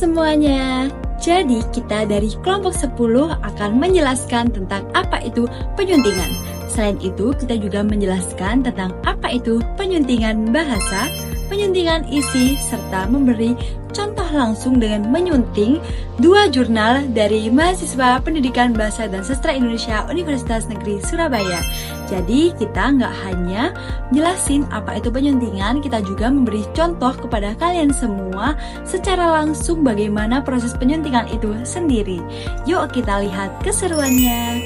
semuanya. Jadi kita dari kelompok 10 akan menjelaskan tentang apa itu penyuntingan. Selain itu, kita juga menjelaskan tentang apa itu penyuntingan bahasa, penyuntingan isi, serta memberi contoh langsung dengan menyunting 2 jurnal dari mahasiswa Pendidikan Bahasa dan Sastra Indonesia Universitas Negeri Surabaya. Jadi kita nggak hanya jelasin apa itu penyuntingan, kita juga memberi contoh kepada kalian semua secara langsung bagaimana proses penyuntingan itu sendiri. Yuk kita lihat keseruannya.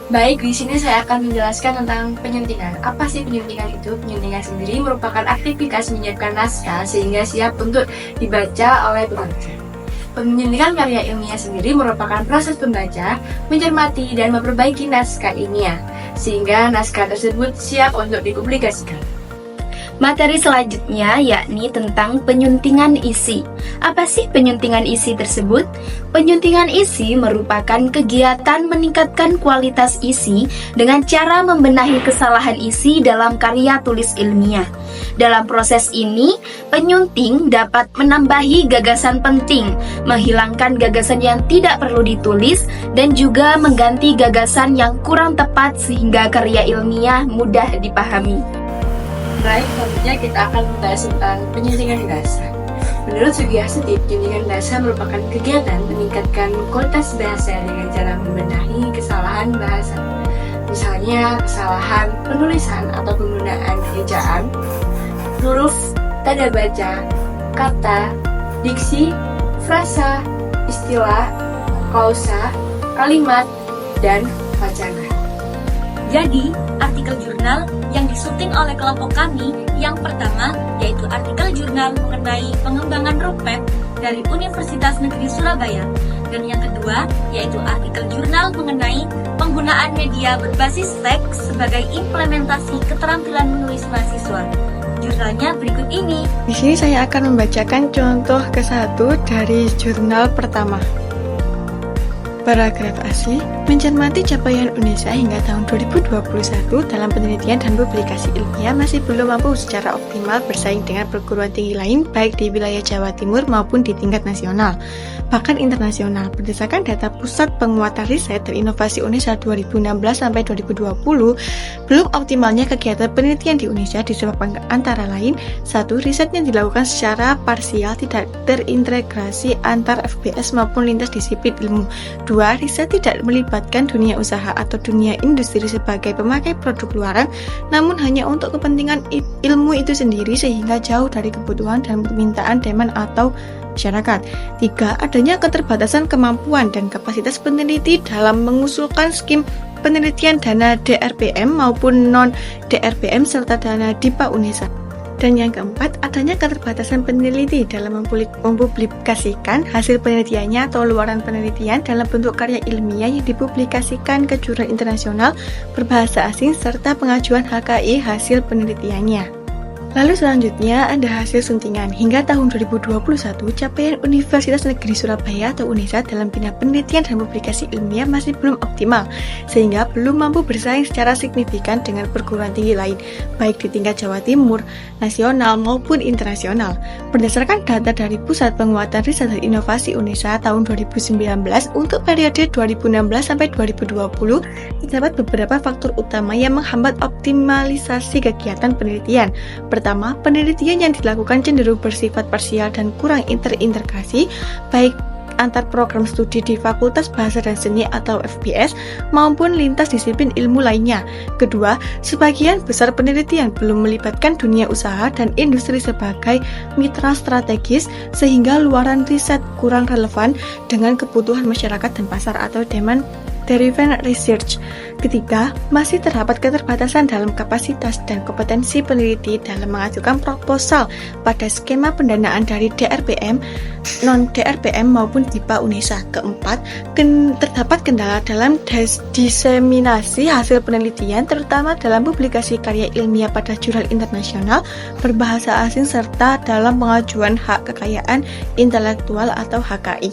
Baik, di sini saya akan menjelaskan tentang penyuntingan. Apa sih penyuntingan itu? Penyuntingan sendiri merupakan aktivitas menyiapkan naskah sehingga siap untuk dibaca oleh pembaca. Penyuntingan karya ilmiah sendiri merupakan proses pembaca mencermati dan memperbaiki naskah ilmiah sehingga naskah tersebut siap untuk dipublikasikan. Materi selanjutnya yakni tentang penyuntingan isi. Apa sih penyuntingan isi tersebut? Penyuntingan isi merupakan kegiatan meningkatkan kualitas isi dengan cara membenahi kesalahan isi dalam karya tulis ilmiah. Dalam proses ini, penyunting dapat menambahi gagasan penting, menghilangkan gagasan yang tidak perlu ditulis, dan juga mengganti gagasan yang kurang tepat sehingga karya ilmiah mudah dipahami. Baik, selanjutnya kita akan membahas tentang penyuntingan bahasa. Menurut Sugiyasiti, penyuntingan bahasa merupakan kegiatan meningkatkan kualitas bahasa dengan cara membenahi kesalahan bahasa. Misalnya, kesalahan penulisan atau penggunaan ejaan, huruf, tanda baca, kata, diksi, frasa, istilah, klausa, kalimat, dan wacana. Jadi, artikel jurnal yang disunting oleh kelompok kami yang pertama yaitu artikel jurnal mengenai pengembangan roadmap dari Universitas Negeri Surabaya, dan yang kedua yaitu artikel jurnal mengenai penggunaan media berbasis teks sebagai implementasi keterampilan menulis mahasiswa. Jurnalnya berikut ini. Di sini saya akan membacakan contoh ke-1 dari jurnal pertama. Paragraf asli mencermati capaian UNESA hingga tahun 2021 dalam penelitian dan publikasi ilmiah masih belum mampu secara optimal bersaing dengan perguruan tinggi lain baik di wilayah Jawa Timur maupun di tingkat nasional, bahkan internasional. Berdasarkan data Pusat Penguatan Riset dan Inovasi UNESA 2016-2020, belum optimalnya kegiatan penelitian di UNESA disebabkan antara lain: 1. Riset yang dilakukan secara parsial tidak terintegrasi antar FBS maupun lintas disiplin ilmu. 2. Riset tidak melibatkan dunia usaha atau dunia industri sebagai pemakai produk luaran, namun hanya untuk kepentingan ilmu itu sendiri sehingga jauh dari kebutuhan dan permintaan demand atau masyarakat. 3. Adanya keterbatasan kemampuan dan kapasitas peneliti dalam mengusulkan skim penelitian dana DRPM maupun non-DRPM serta dana DIPA UNESA. Dan yang keempat, adanya keterbatasan peneliti dalam mempublikasikan hasil penelitiannya atau luaran penelitian dalam bentuk karya ilmiah yang dipublikasikan ke jurnal internasional berbahasa asing serta pengajuan HKI hasil penelitiannya. Lalu selanjutnya ada hasil suntingan. Hingga tahun 2021, capaian Universitas Negeri Surabaya atau UNESA dalam bidang penelitian dan publikasi ilmiah masih belum optimal, sehingga belum mampu bersaing secara signifikan dengan perguruan tinggi lain, baik di tingkat Jawa Timur, nasional maupun internasional. Berdasarkan data dari Pusat Penguatan Riset dan Inovasi UNESA tahun 2019 untuk periode 2016 sampai 2020, terdapat beberapa faktor utama yang menghambat optimalisasi kegiatan penelitian. Pertama, penelitian yang dilakukan cenderung bersifat parsial dan kurang terintegrasi, baik antar program studi di Fakultas Bahasa dan Seni atau FBS maupun lintas disiplin ilmu lainnya. Kedua, sebagian besar penelitian belum melibatkan dunia usaha dan industri sebagai mitra strategis sehingga luaran riset kurang relevan dengan kebutuhan masyarakat dan pasar atau demand driven research. Ketiga, masih terdapat keterbatasan dalam kapasitas dan kompetensi peneliti dalam mengajukan proposal pada skema pendanaan dari DRPM, non-DRPM maupun DIPA UNESA. Keempat, terdapat kendala dalam diseminasi hasil penelitian, terutama dalam publikasi karya ilmiah pada jurnal internasional berbahasa asing serta dalam pengajuan hak kekayaan intelektual atau HKI.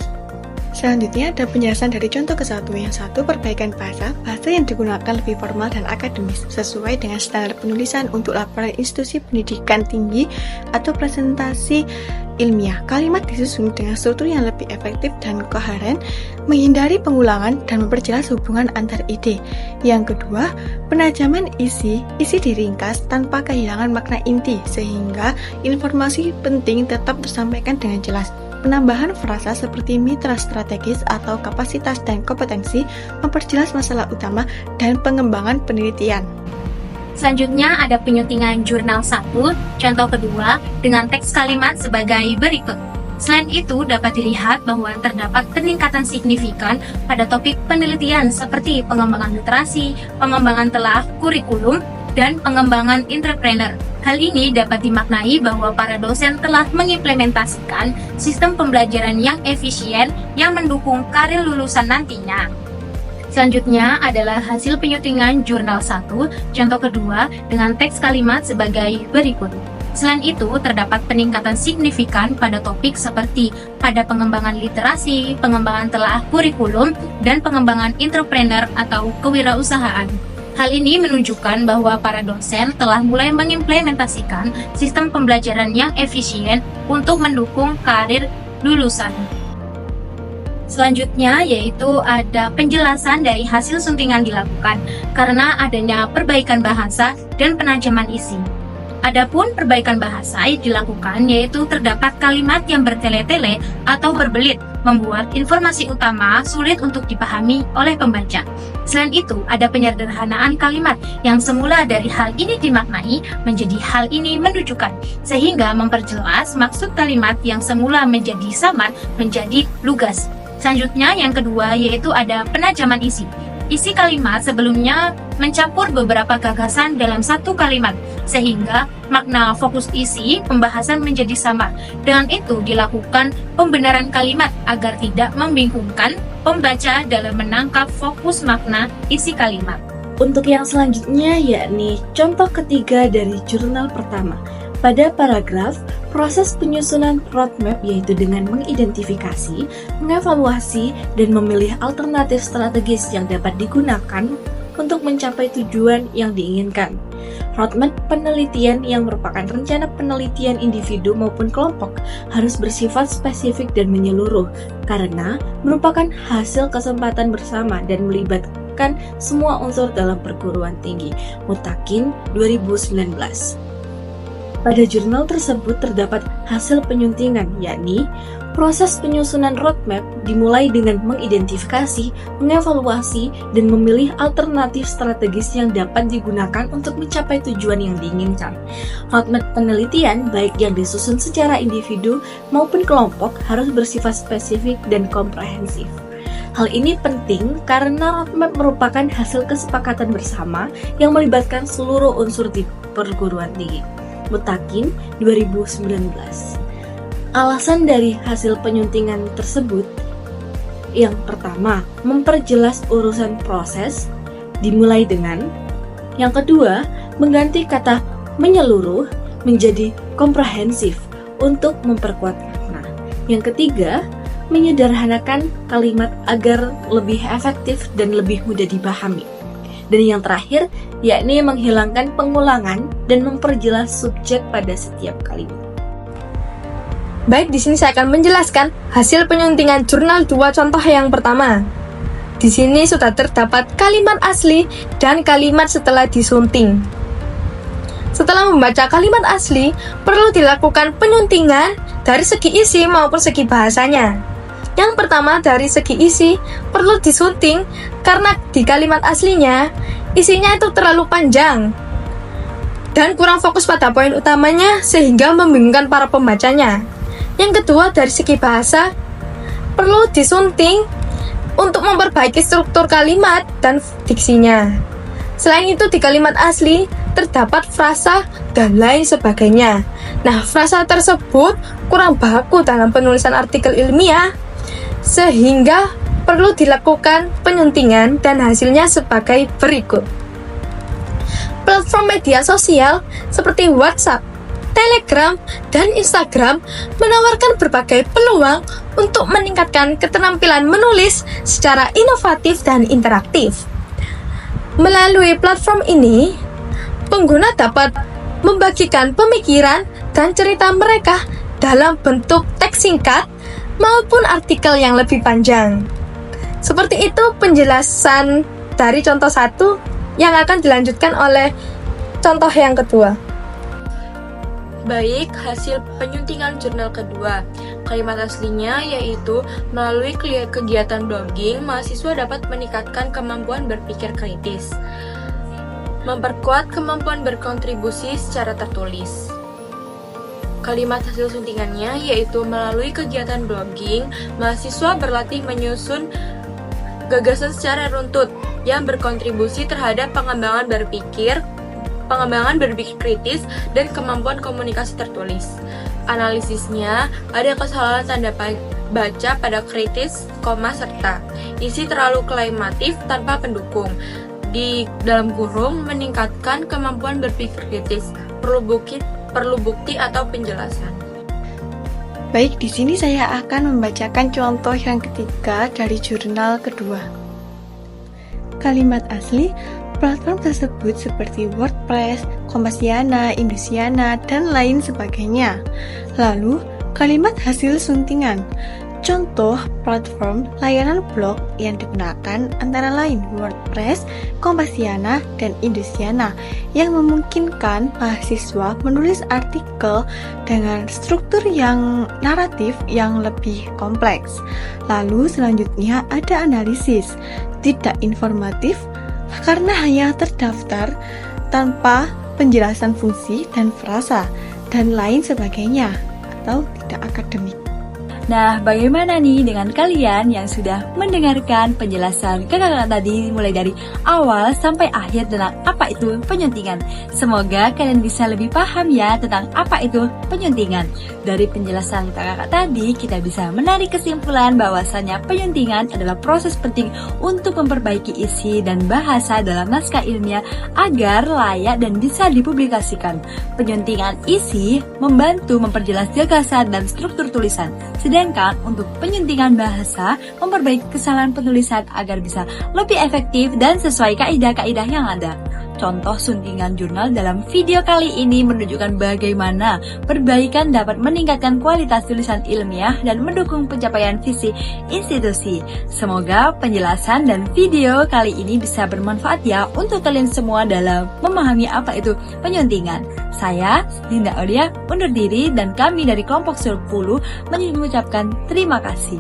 Selanjutnya ada penjelasan dari contoh ke satu. Yang satu, perbaikan bahasa yang digunakan lebih formal dan akademis, sesuai dengan standar penulisan untuk laporan institusi pendidikan tinggi atau presentasi ilmiah. Kalimat disusun dengan struktur yang lebih efektif dan koheren, menghindari pengulangan dan memperjelas hubungan antar ide. Yang kedua, penajaman isi diringkas tanpa kehilangan makna inti, sehingga informasi penting tetap tersampaikan dengan jelas. Penambahan frasa seperti mitra strategis atau kapasitas dan kompetensi memperjelas masalah utama dan pengembangan penelitian. Selanjutnya ada penyuntingan jurnal 1, contoh kedua, dengan teks kalimat sebagai berikut. Selain itu, dapat dilihat bahwa terdapat peningkatan signifikan pada topik penelitian seperti pengembangan literasi, pengembangan telah kurikulum, dan pengembangan entrepreneur. Hal ini dapat dimaknai bahwa para dosen telah mengimplementasikan sistem pembelajaran yang efisien yang mendukung karir lulusan nantinya. Selanjutnya adalah hasil penyuntingan jurnal 1, contoh kedua, dengan teks kalimat sebagai berikut. Selain itu, terdapat peningkatan signifikan pada topik seperti pada pengembangan literasi, pengembangan telah kurikulum, dan pengembangan entrepreneur atau kewirausahaan. Hal ini menunjukkan bahwa para dosen telah mulai mengimplementasikan sistem pembelajaran yang efisien untuk mendukung karir lulusan. Selanjutnya yaitu ada penjelasan dari hasil suntingan dilakukan karena adanya perbaikan bahasa dan penajaman isi. Adapun perbaikan bahasa yang dilakukan yaitu terdapat kalimat yang bertele-tele atau berbelit, membuat informasi utama sulit untuk dipahami oleh pembaca. Selain itu, ada penyederhanaan kalimat yang semula dari hal ini dimaknai menjadi hal ini menunjukkan, sehingga memperjelas maksud kalimat yang semula menjadi samar menjadi lugas. Selanjutnya yang kedua yaitu ada penajaman isi. Isi kalimat sebelumnya mencampur beberapa gagasan dalam satu kalimat, sehingga makna fokus isi pembahasan menjadi samar. Dengan itu dilakukan pembenaran kalimat agar tidak membingungkan pembaca dalam menangkap fokus makna isi kalimat. Untuk yang selanjutnya yakni contoh ketiga dari jurnal pertama. Pada paragraf, proses penyusunan roadmap yaitu dengan mengidentifikasi, mengevaluasi, dan memilih alternatif strategis yang dapat digunakan untuk mencapai tujuan yang diinginkan. Roadmap penelitian yang merupakan rencana penelitian individu maupun kelompok harus bersifat spesifik dan menyeluruh karena merupakan hasil kesempatan bersama dan melibatkan semua unsur dalam perguruan tinggi. Mutakin 2019. Pada jurnal tersebut terdapat hasil penyuntingan, yakni proses penyusunan roadmap dimulai dengan mengidentifikasi, mengevaluasi, dan memilih alternatif strategis yang dapat digunakan untuk mencapai tujuan yang diinginkan. Roadmap penelitian, baik yang disusun secara individu maupun kelompok, harus bersifat spesifik dan komprehensif. Hal ini penting karena roadmap merupakan hasil kesepakatan bersama yang melibatkan seluruh unsur di perguruan tinggi. Mutakin 2019. Alasan dari hasil penyuntingan tersebut, yang pertama, memperjelas urusan proses dimulai dengan, yang kedua, mengganti kata menyeluruh menjadi komprehensif untuk memperkuat makna. Yang ketiga, menyederhanakan kalimat agar lebih efektif dan lebih mudah dipahami. Dan yang terakhir, yakni menghilangkan pengulangan dan memperjelas subjek pada setiap kalimat. Baik, di sini saya akan menjelaskan hasil penyuntingan jurnal 2 contoh yang pertama. Di sini sudah terdapat kalimat asli dan kalimat setelah disunting. Setelah membaca kalimat asli, perlu dilakukan penyuntingan dari segi isi maupun segi bahasanya. Yang pertama, dari segi isi, perlu disunting karena di kalimat aslinya, isinya itu terlalu panjang dan kurang fokus pada poin utamanya sehingga membingungkan para pembacanya. Yang kedua, dari segi bahasa, perlu disunting untuk memperbaiki struktur kalimat dan diksinya. Selain itu, di kalimat asli, terdapat frasa dan lain sebagainya. Nah, frasa tersebut kurang baku dalam penulisan artikel ilmiah, sehingga perlu dilakukan penyuntingan dan hasilnya sebagai berikut. Platform media sosial seperti WhatsApp, Telegram, dan Instagram menawarkan berbagai peluang untuk meningkatkan keterampilan menulis secara inovatif dan interaktif. Melalui platform ini, pengguna dapat membagikan pemikiran dan cerita mereka dalam bentuk teks singkat maupun artikel yang lebih panjang. Seperti itu penjelasan dari contoh 1 yang akan dilanjutkan oleh contoh yang kedua. Baik, hasil penyuntingan jurnal kedua. Kalimat aslinya yaitu, melalui kegiatan blogging, mahasiswa dapat meningkatkan kemampuan berpikir kritis, memperkuat kemampuan berkontribusi secara tertulis. Kalimat hasil suntingannya yaitu, melalui kegiatan blogging, mahasiswa berlatih menyusun gagasan secara runtut yang berkontribusi terhadap pengembangan berpikir kritis, dan kemampuan komunikasi tertulis. Analisisnya, ada kesalahan tanda baca pada kritis, serta isi terlalu klaimatif tanpa pendukung. Di dalam kurung, meningkatkan kemampuan berpikir kritis, perlu bukti atau penjelasan. Baik, di sini saya akan membacakan contoh yang ketiga dari jurnal kedua. Kalimat asli, platform tersebut seperti WordPress, Kompasiana, Indosiana, dan lain sebagainya. Lalu, kalimat hasil suntingan. Contoh platform layanan blog yang digunakan antara lain WordPress, Kompasiana, dan Indosiana yang memungkinkan mahasiswa menulis artikel dengan struktur yang naratif yang lebih kompleks. Lalu selanjutnya ada analisis, tidak informatif karena hanya terdaftar tanpa penjelasan fungsi dan frasa dan lain sebagainya atau tidak akademik. Nah, bagaimana nih dengan kalian yang sudah mendengarkan penjelasan kakak-kakak tadi mulai dari awal sampai akhir tentang apa itu penyuntingan? Semoga kalian bisa lebih paham ya tentang apa itu penyuntingan. Dari penjelasan kakak-kakak tadi, kita bisa menarik kesimpulan bahwasannya penyuntingan adalah proses penting untuk memperbaiki isi dan bahasa dalam naskah ilmiah agar layak dan bisa dipublikasikan. Penyuntingan isi membantu memperjelas gagasan dan struktur tulisan. Sedangkan untuk penyuntingan bahasa memperbaiki kesalahan penulisan agar bisa lebih efektif dan sesuai kaidah-kaidah yang ada. Contoh suntingan jurnal dalam video kali ini menunjukkan bagaimana perbaikan dapat meningkatkan kualitas tulisan ilmiah dan mendukung pencapaian visi institusi. Semoga penjelasan dan video kali ini bisa bermanfaat ya untuk kalian semua dalam memahami apa itu penyuntingan. Saya, Dinda Aulia, undur diri dan kami dari kelompok 10 mengucapkan terima kasih.